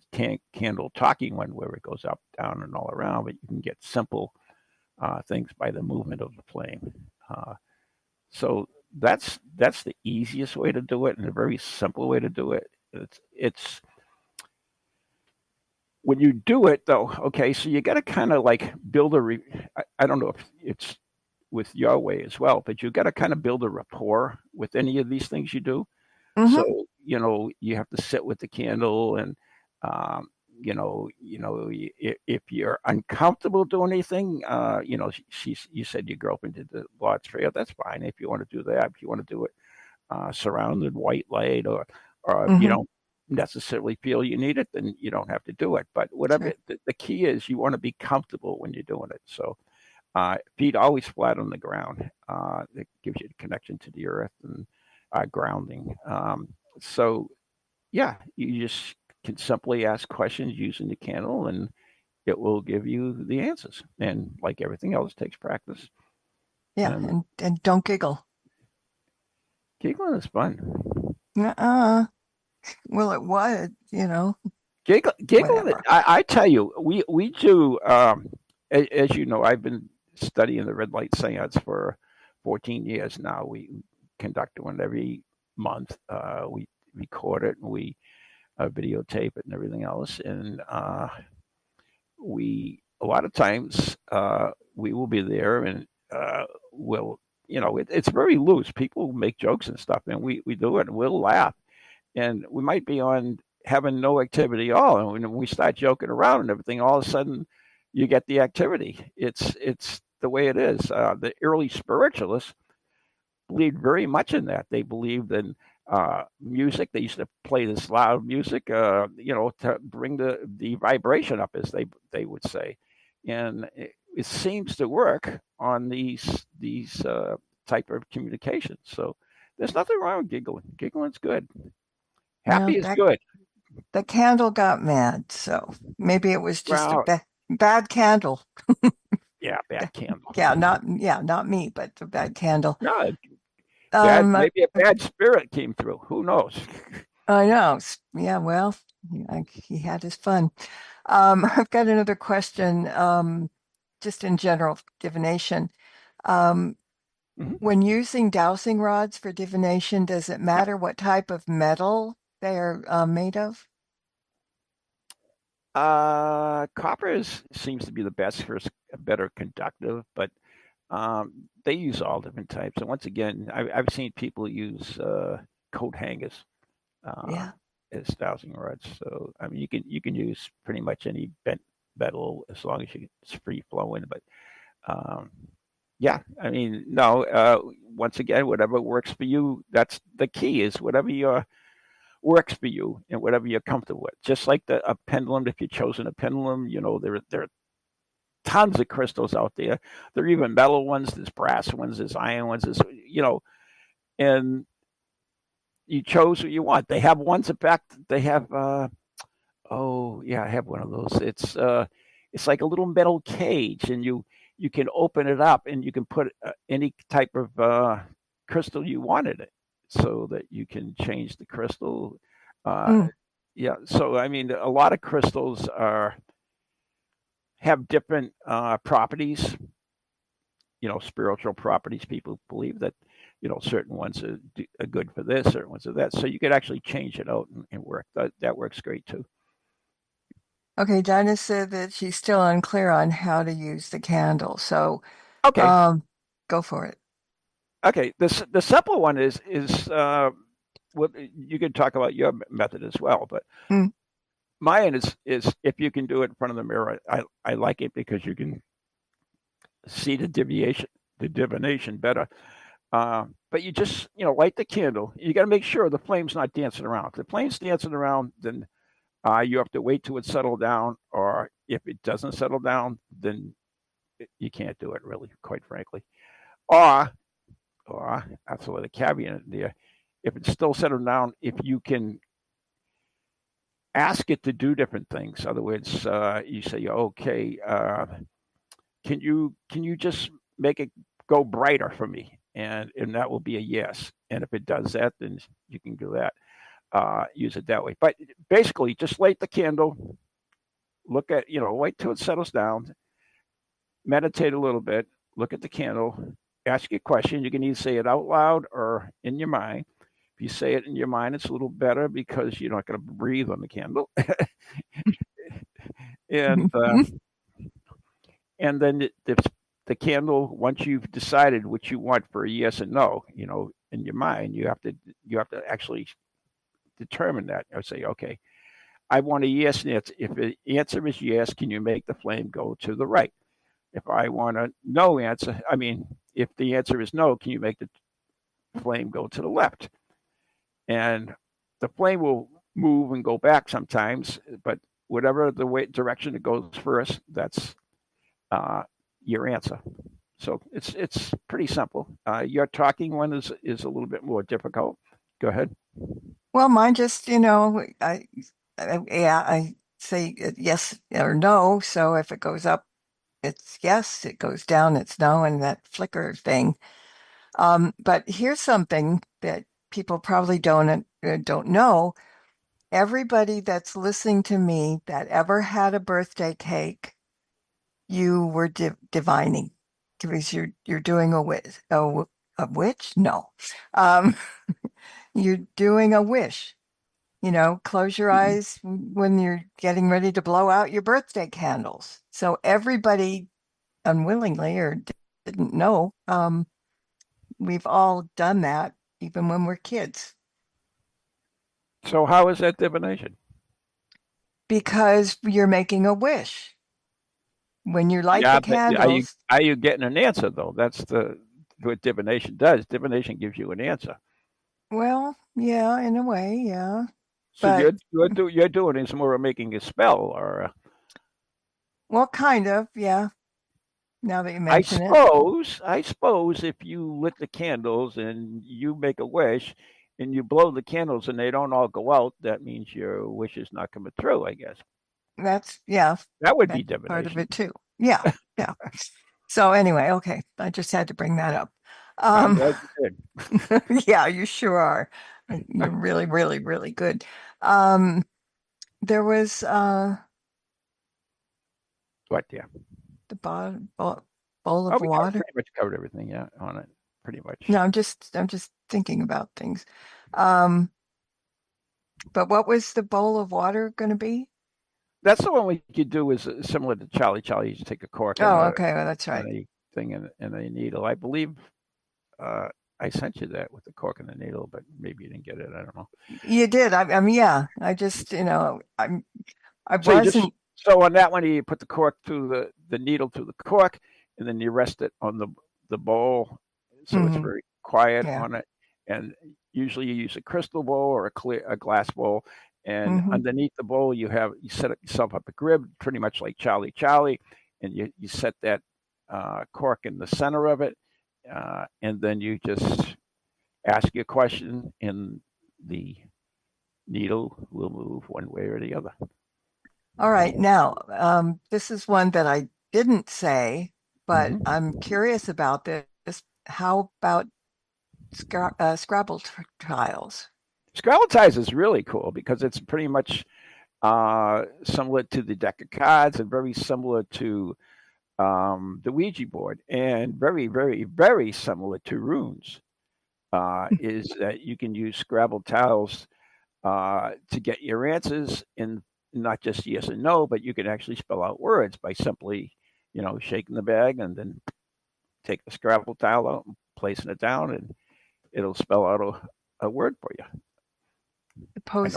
candle talking one where it goes up, down, and all around. But you can get simple things by the movement of the flame. Uh, so that's the easiest way to do it, and a very simple way to do it. It's when you do it though. Okay, so you got to kind of like build I don't know if it's with your way as well, but you got to kind of build a rapport with any of these things you do. Mm-hmm. So you know you have to sit with the candle, and um, if you're uncomfortable doing anything, you said your girlfriend did the Lord's Prayer. That's fine if you want to do that. If you want to do it surrounded white light, or if you Mm-hmm. don't necessarily feel you need it, then you don't have to do it. But whatever Sure. the key is, you want to be comfortable when you're doing it. So feet always flat on the ground. It gives you a connection to the earth and grounding. So yeah, you just can simply ask questions using the candle, and it will give you the answers. And like everything else, takes practice. Yeah, And and don't giggle. giggling is fun. Uh-uh. Well, it was. Giggling. Whatever. I tell you, we do. As you know, I've been studying the red light seance for 14 years now. We conduct one every month. We record it and we videotape it and everything else. And we a lot of times we will be there, and we'll it's very loose. People make jokes and stuff, and we do it and we'll laugh, and we might be on having no activity at all, and when we start joking around and everything, all of a sudden you get the activity. It's the way it is. The early spiritualists believed very much in that. They believed in music. They used to play this loud music, to bring the vibration up, as they would say, and it seems to work on these type of communications. So there's nothing wrong with giggling. Giggling's good. Well, Happy is that good. the candle got mad, so maybe it was just a Well, bad candle. yeah, bad candle. Not me, but the bad candle. No, bad. Um, I, Maybe a bad spirit came through. Who knows? I know. Yeah, well, he had his fun. I've got another question, just in general divination. Um, Mhm. when using dowsing rods for divination, does it Yep. matter what type of metal they are made of? Seems to be the best for a better conductive, but they use all different types. And once again, I've seen people use coat hangers uh, Yeah. as dowsing rods. So I mean, you can use pretty much any bent metal as long as it's free flowing. But um, yeah, I mean, no. Once again, whatever works for you. That's the key. Is whatever works for you and whatever you're comfortable with. Just like a pendulum. If you've chosen a pendulum, there are tons of crystals out there. There are even metal ones. There's brass ones. There's iron ones. And you chose what you want. They have ones. In fact, they have. Oh yeah, I have one of those. It's like a little metal cage, and you can open it up, and you can put any type of crystal you wanted it, so that you can change the crystal. Uh, Mm, yeah. So I mean, a lot of crystals are have different properties. Spiritual properties. People believe that certain ones are good for this, certain ones are that. So you could actually change it out and work. That works great too. okay, Dinah said that she's still unclear on how to use the candle. So Okay. Go for it. Okay. The simple one is what you can talk about your method as well, but Mm. mine is if you can do it in front of the mirror, I like it because you can see the divination better. But you just light the candle. You got to make sure the flame's not dancing around. If the flame's dancing around, then you have to wait till it settle down, or if it doesn't settle down, then you can't do it really, quite frankly. Or that's with a caveat there. If it's still settled down, if you can ask it to do different things. In other words, you say, okay, can you just make it go brighter for me? And that will be a yes. And if it does that, then you can do that. Use it that way. But basically, just light the candle, look at wait till it settles down, meditate a little bit, look at the candle, ask a question. You can either say it out loud or in your mind. If you say it in your mind, it's a little better because you're not going to breathe on the candle. and and then the candle, once you've decided what you want for a yes and no, in your mind, you have to actually determine that. Or say, okay, I want a yes answer. If the answer is yes, can you make the flame go to the right? If I want a no answer, if the answer is no, can you make the flame go to the left? And the flame will move and go back sometimes, but whatever the direction it goes first, that's your answer. So it's pretty simple. Your talking one is a little bit more difficult. Go ahead. Well, mine just, I say yes or no. So if it goes up, it's yes. It goes down, it's no, and that flicker thing. But here's something that people probably don't know. Everybody that's listening to me that ever had a birthday cake, you were divining because you're doing a wish. A witch? No. You're doing a wish. Close your eyes when you're getting ready to blow out your birthday candles. So everybody unwillingly or didn't know, we've all done that even when we're kids. So how is that divination? Because you're making a wish. When you light Yeah, the but are you candles, are you getting an answer though? That's what divination does. Divination gives you an answer. well, yeah, in a way, yeah. So But, you're doing is more of making a spell, or well, kind of, yeah, now that you I mention it. suppose if you lit the candles and you make a wish and you blow the candles and they don't all go out, that means your wish is not coming through, I guess. Yeah, That would be that's part of divination. it too. Yeah, yeah. So anyway, okay, I just had to bring that up. I'm Um, glad you did. yeah, you sure are. You're really, really, really good. Um, there was But yeah. the bowl Oh, of we water. pretty much covered everything, yeah, on it. Pretty much. No, I'm just thinking about things. Um, but what was the bowl of water going to be? That's the one we could do is similar to Charlie. Charlie, you just take a cork and Oh, a okay, well, that's right. and a thing and a needle. I believe I sent you that with the cork and the needle, but maybe you didn't get it. I don't know. You did. I mean, yeah. I just, I So you just wasn't. so on that one you put the cork through the needle through the cork, and then you rest it on the bowl, so it's Mhm, very quiet yeah. on it. And usually you use a crystal bowl or a glass bowl, and Hmm. underneath the bowl you set yourself up a grid, pretty much like Charlie, and you set that cork in the center of it, and then you just ask your question, and the needle will move one way or the other. All right. Now, this is one that I didn't say, but Hmm. I'm curious about this. How about Scrabble tiles? Scrabble ties is really cool because it's pretty much similar to the deck of cards and very similar to the Ouija board, and very, very, very similar to runes. Is that you can use Scrabble tiles to get your answers in not just yes and no, but you can actually spell out words by simply, shaking the bag and then take a Scrabble tile out and placing it down, and it'll spell out a word for you. I Suppose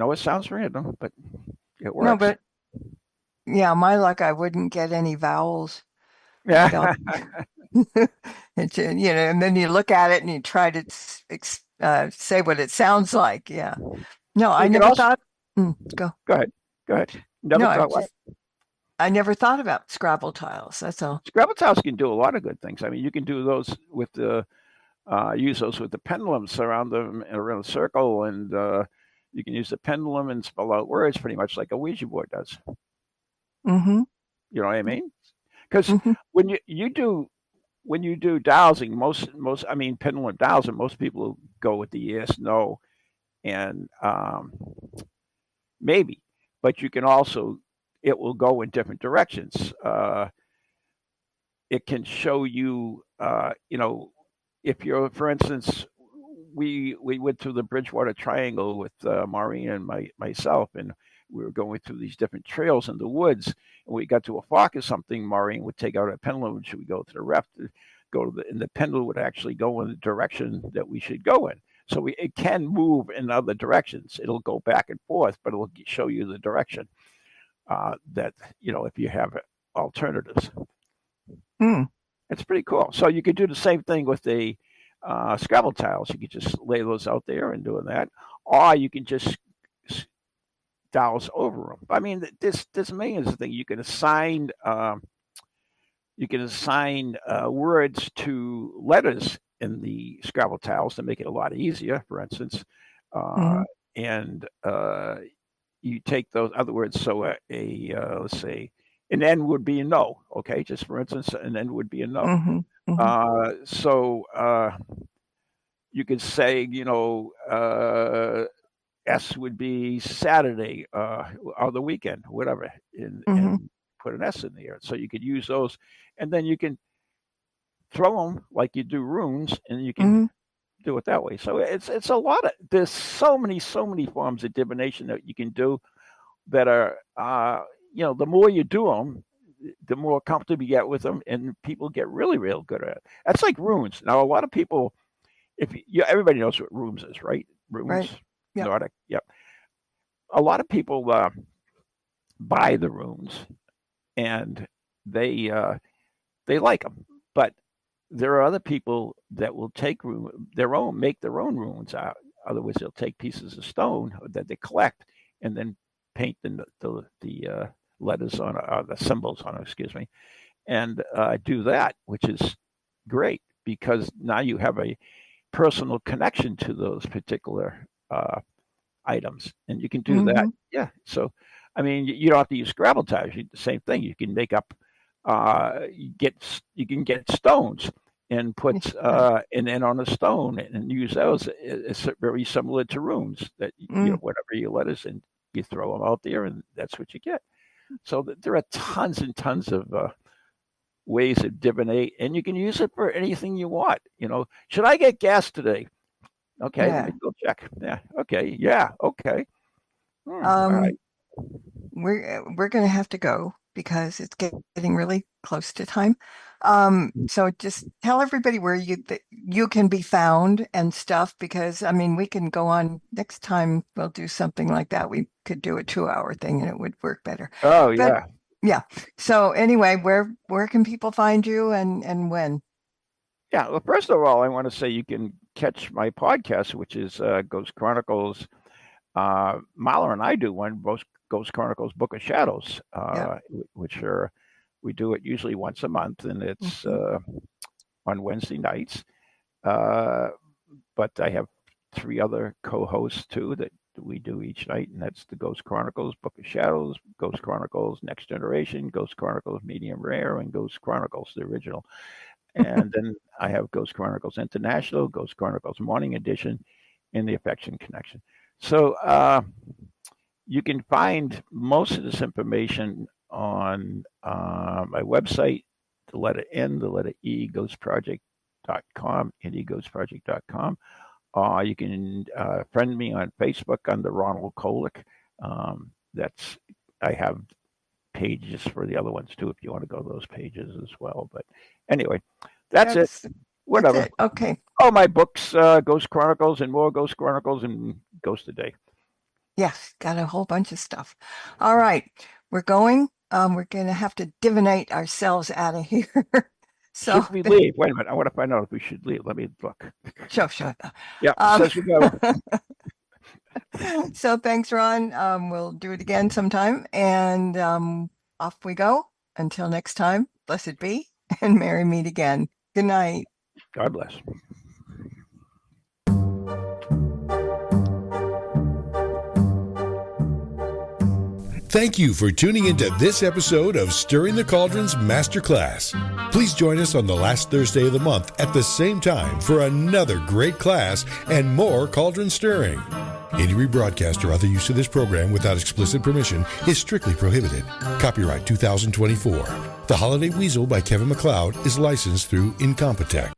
it sounds random, but it no, works. but yeah, my luck, I wouldn't get any vowels Yeah. spelled. It's, and then you look at it and you try to say what it sounds like. Yeah. No, I You can never also thought. Go. go ahead. Go ahead. No, Never thought what? I never thought about Scrabble tiles. That's all. Scrabble tiles can do a lot of good things. I mean, you can do those with the use those with the pendulums around the circle, and you can use the pendulum and spell out words pretty much like a Ouija board does. Mm-hmm. You know what I mean? Because Mm-hmm. when you do dowsing, most I mean pendulum dowsing, most people go with the yes, no, and maybe, but you can also it will go in different directions. It can show you, if you're, for instance, we went through the Bridgewater Triangle with Maureen and myself, and we were going through these different trails in the woods. And we got to a fork or something. Maureen would take out a pendulum, and should we go to the left? And the pendulum would actually go in the direction that we should go in. So it can move in other directions. It'll go back and forth, but it'll show you the direction that if you have alternatives. It's pretty cool. So you could do the same thing with the Scrabble tiles. You could just lay those out there and doing that, or you can just douse over them. I mean, there's millions of things you can assign. You can assign words to letters in the Scrabble tiles to make it a lot easier. For instance, and you take those other words. So let's say an N would be a no. Okay, just for instance, an N would be a no. Mm-hmm. Mm-hmm. So you could say, S would be Saturday or the weekend, whatever, and put an S in there. So you could use those, and then you can throw them like you do runes, and you can do it that way. So it's a lot of there's so many forms of divination that you can do that are the more you do them, the more comfortable you get with them, and people get really real good at it. That's like runes. Now a lot of people, everybody knows what runes is, right? Runes, right? Yep. Nordic. Yep. A lot of people buy the runes, and they like them, but there are other people that will take make their own runes out. Otherwise, they'll take pieces of stone that they collect and then paint the letters on the symbols on it, excuse me, and do that, which is great because now you have a personal connection to those particular items, and you can do that. Yeah. So, I mean, you don't have to use Scrabble tiles. The same thing. You can make up. You can get stones and put and then on a stone and use those. It's very similar to runes that whatever your letters and you throw them out there and that's what you get. So there are tons and tons of ways to divinate, and you can use it for anything you want. Should I get gas today? Okay, let me go check. Yeah. Okay. Yeah. Okay. All right. We're going to have to go because it's getting really close to time. So just tell everybody where you can be found and stuff, because I mean, we can go on next time. We'll do something like that. We could do a 2-hour thing and it would work better. Oh, yeah. Yeah. So anyway, where can people find you and when? Yeah. Well, first of all, I want to say you can catch my podcast, which is Ghost Chronicles. Mahler and I do one, Ghost Chronicles Book of Shadows, which we do it usually once a month, and it's on Wednesday nights. But I have 3 other co-hosts too that we do each night, and that's the Ghost Chronicles Book of Shadows, Ghost Chronicles Next Generation, Ghost Chronicles Medium Rare, and Ghost Chronicles the original. And then I have Ghost Chronicles International, Ghost Chronicles Morning Edition, and the Affection Connection. So you can find most of this information on my website, the letter N, the letter E, ghostproject.com, ghostproject.com. You can friend me on Facebook under Ronald Kolek. I have pages for the other ones too, if you want to go to those pages as well. But Anyway, that's it. Whatever. That's it. Okay. Oh, my books, Ghost Chronicles and more Ghost Chronicles and Ghost a Day. Yes, got a whole bunch of stuff. All right, we're going. We're going to have to divinate ourselves out of here. So should we leave? Wait a minute. I want to find out if we should leave. Let me look. Sure. Yeah, says we go. So thanks, Ron. We'll do it again sometime. And off we go. Until next time, blessed be, and merry meet again. Good night. God bless. Thank you for tuning into this episode of Stirring the Cauldrons Masterclass. Please join us on the last Thursday of the month at the same time for another great class and more cauldron stirring. Any rebroadcast or other use of this program without explicit permission is strictly prohibited. Copyright 2024. The Holiday Weasel by Kevin MacLeod is licensed through Incompetech.